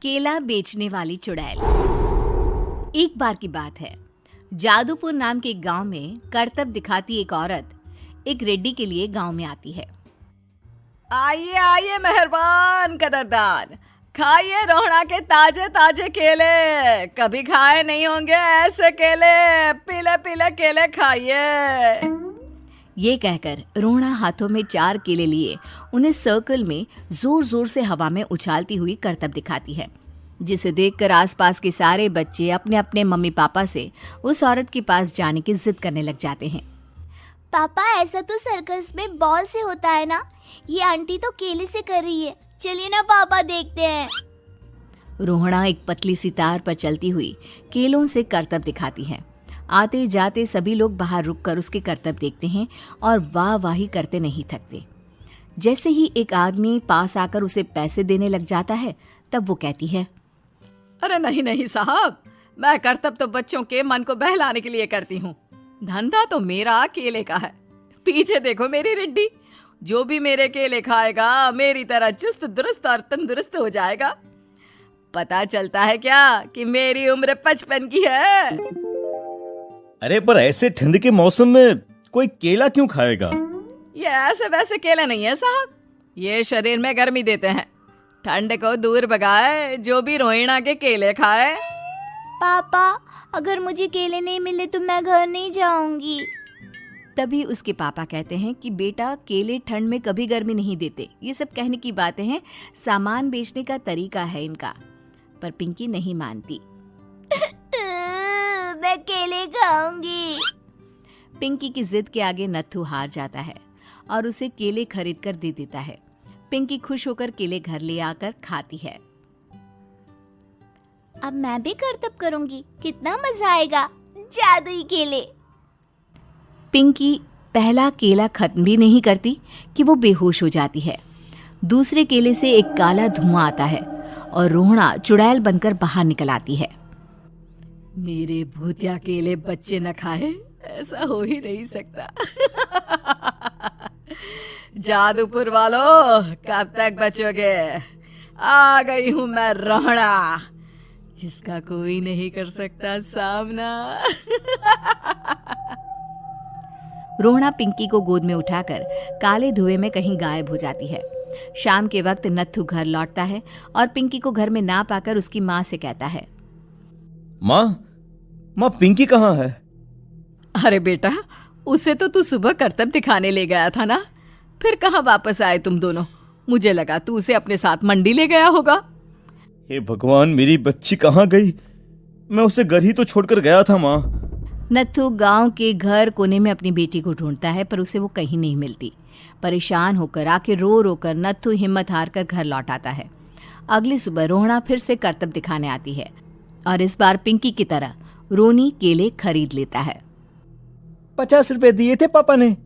केला बेचने वाली चुड़ैल। एक बार की बात है, जादूपुर नाम के एक गांव में करतब दिखाती एक औरत एक रेड्डी के लिए गांव में आती है। आइए आइए मेहरबान कदरदान, खाइए रोहड़ा के ताजे ताजे केले। कभी खाए नहीं होंगे ऐसे केले, पीले पीले केले खाइए। ये कहकर रोहड़ा हाथों में 4 केले लिए उन्हें सर्कल में जोर जोर से हवा में उछालती हुई करतब दिखाती है, जिसे देखकर आसपास के सारे बच्चे अपने अपने मम्मी पापा से उस औरत के पास जाने की जिद करने लग जाते हैं। पापा, ऐसा तो सर्कस में बॉल से होता है ना, ये आंटी तो केले से कर रही है। चलिए ना पापा, देखते हैं। रोहड़ा एक पतली सी तार पर चलती हुई केलों से करतब दिखाती है। आते जाते सभी लोग बाहर रुककर उसके करतब देखते हैं और वाह वाही करते नहीं थकते। जैसे ही एक आदमी पास आकर उसे पैसे देने लग जाता है, तब वो कहती है, अरे नहीं नहीं साहब, मैं करतब तो बच्चों के मन को बहलाने के लिए करती हूँ। धंधा तो मेरा केले का है। पीछे देखो मेरी रिड्डी, जो भी मेरे केले खाएगा मेरी तरह चुस्त दुरुस्त और तंदुरुस्त हो जाएगा। पता चलता है क्या कि मेरी उम्र 55 की है। अरे पर ऐसे ठंड के मौसम में कोई केला क्यों खाएगा? ये ऐसे वैसे केले नहीं है साहब, ये शरीर में गर्मी देते हैं। ठंड को दूर भगाए जो भी रोहिणा के केले खाए। पापा, अगर मुझे केले नहीं मिले तो मैं घर नहीं जाऊंगी। तभी उसके पापा कहते हैं कि बेटा, केले ठंड में कभी गर्मी नहीं देते। ये सब कहने की बातें हैं, सामान बेचने का तरीका है इनका। पर पिंकी नहीं मानती। मैं केले खाऊंगी। पिंकी की जिद के आगे नत्थू हार जाता है और उसे केले खरीद कर दे देता है। पिंकी खुश होकर केले घर ले आकर खाती है। अब मैं भी करतब करूंगी, कितना मजा आएगा। जादुई केले। पिंकी पहला केला खत्म भी नहीं करती कि वो बेहोश हो जाती है। दूसरे केले से एक काला धुआं आता है और रोहड़ा चुड़ैल बनकर बाहर निकल आती है। मेरे भूतिया केले बच्चे न खाए, ऐसा हो ही नहीं सकता। जादूपुर वालों, कब तक बचोगे? आ गई हूं मैं रोहड़ा, जिसका कोई नहीं कर सकता सामना। रोहड़ा पिंकी को गोद में उठाकर काले धुएं में कहीं गायब हो जाती है। शाम के वक्त नत्थू घर लौटता है और पिंकी को घर में ना पाकर उसकी माँ से कहता है, माँ पिंकी कहाँ है? अरे बेटा, उसे तो तू सुबह करतब दिखाने ले गया था ना, फिर कहाँ वापस आए तुम दोनों? मुझे लगा तू उसे अपने साथ मंडी ले गया होगा। हे भगवान, मेरी बच्ची कहाँ गई? मैं उसे घर ही तो छोड़कर गया था माँ। नत्थू गांव के घर कोने में अपनी बेटी को ढूंढता है, पर उसे वो कहीं नहीं मिलती। परेशान होकर आखिर रो रो कर नत्थू हिम्मत हार कर घर लौट आता है। अगली सुबह रोहड़ा फिर से करतब दिखाने आती है और इस बार पिंकी की तरह रोनी केले खरीद लेता है। 50 रुपए दिए थे पापा ने,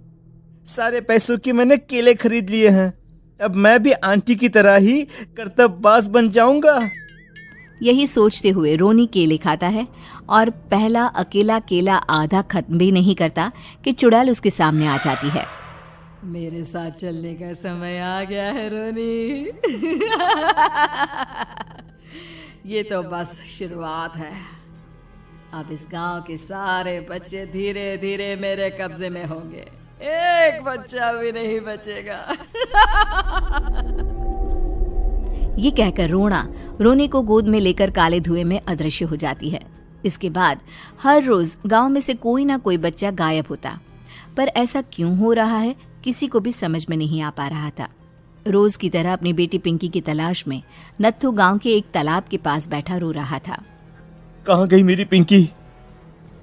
सारे पैसों की मैंने केले खरीद लिए हैं। अब मैं भी आंटी की तरह ही करतबबाज बन जाऊंगा। यही सोचते हुए रोनी केले खाता है और पहला अकेला केला आधा खत्म भी नहीं करता कि चुड़ैल उसके सामने आ जाती है। मेरे साथ चलने का समय आ गया है रोनी। ये तो बस शुरुआत है। अब इस गांव के सारे बच्चे धीरे धीरे मेरे कब्जे में होंगे, एक बच्चा भी नहीं बचेगा। ये कहकर रोनी को गोद में लेकर काले धुएं में अदृश्य हो जाती है। इसके बाद हर रोज गांव में से कोई ना कोई बच्चा गायब होता, पर ऐसा क्यों हो रहा है किसी को भी समझ में नहीं आ पा रहा था। रोज की तरह अपनी बेटी पिंकी की तलाश में नत्थू गांव के एक तालाब के पास बैठा रो रहा था। कहाँ गई मेरी पिंकी?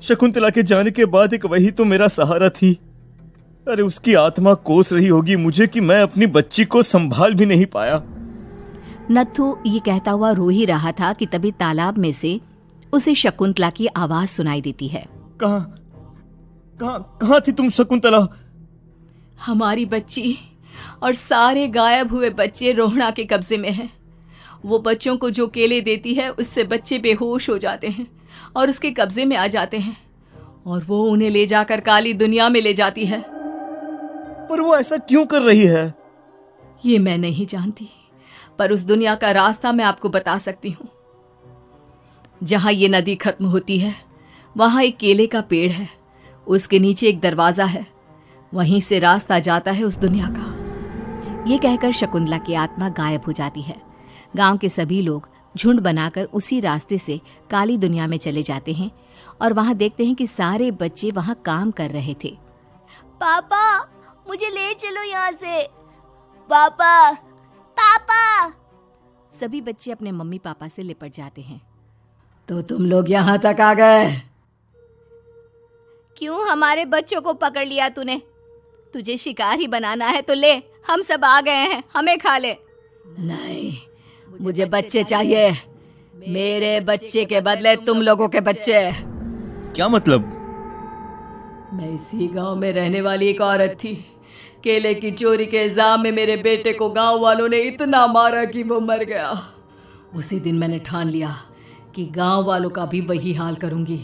शकुंतला के जाने के बाद एक वही तो मेरा सहारा थी। अरे उसकी आत्मा कोस रही होगी मुझे कि मैं अपनी बच्ची को संभाल भी नहीं पाया। नत्थू ये कहता हुआ रो ही रहा था कि तभी तालाब में से उसे शकुंतला की आवाज सुनाई देती है। कहाँ थी तुम शकुंतला? हमारी बच्ची और सारे गायब हुए बच्चे रोहड़ा के कब्जे में हैं। वो बच्चों को जो केले देती है उससे बच्चे बेहोश हो जाते हैं और उसके कब्जे में आ जाते हैं और वो उन्हें ले जाकर काली दुनिया में ले जाती है। पर वो ऐसा क्यों कर रही है? ये मैं नहीं जानती, पर उस दुनिया का रास्ता मैं आपको बता सकती हूँ। जहां ये नदी खत्म होती है वहां एक केले का पेड़ है, उसके नीचे एक दरवाजा है, वहीं से रास्ता जाता है उस दुनिया का। ये कहकर शकुंतला की आत्मा गायब हो जाती है। गांव के सभी लोग झुंड बनाकर उसी रास्ते से काली दुनिया में चले जाते हैं और वहां देखते हैं कि सारे बच्चे वहां काम कर रहे थे। पापा मुझे ले चलो यहाँ से। पापा पापा। सभी बच्चे अपने मम्मी पापा से लिपट जाते हैं। तो तुम लोग यहाँ तक आ गए? क्यों हमारे बच्चों को पकड़ लिया तूने? तुझे शिकार ही बनाना है तो ले, हम सब आ गए हैं, हमें खा ले। नहीं, मुझे बच्चे चाहिए। मेरे बच्चे के बदले तुम लोगों के बच्चे। क्या मतलब? मैं इसी गांव में रहने वाली एक औरत थी। केले की चोरी के इल्जाम में मेरे बेटे को गांव वालों ने इतना मारा कि वो मर गया। उसी दिन मैंने ठान लिया कि गांव वालों का भी वही हाल करूंगी।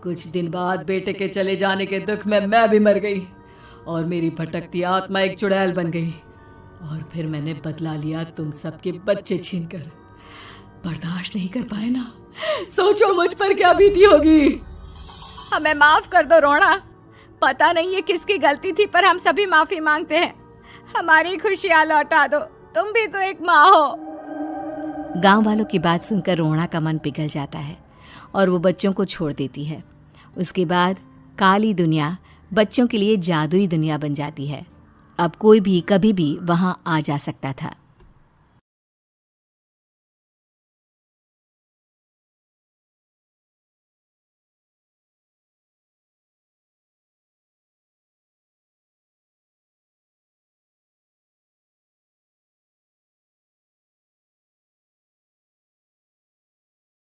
कुछ दिन बाद बेटे के चले जाने के दुख में मैं भी मर गई और मेरी भटकती आत्मा एक चुड़ैल बन गई। और फिर मैंने बदला लिया तुम सबके बच्चे छीनकर। बर्दाश्त नहीं कर पाए ना? सोचो मुझ पर क्या बीती होगी। हमें माफ कर दो रोना। पता नहीं ये किसकी गलती थी, पर हम सभी माफी मांगते हैं। हमारी खुशियां लौटा दो, तुम भी तो एक माँ हो। गांव वालों की बात सुनकर रोना का मन पिघल जाता है और वो बच्चों को छोड़ देती है। उसके बाद काली दुनिया बच्चों के लिए जादुई दुनिया बन जाती है। अब कोई भी कभी भी वहां आ जा सकता था।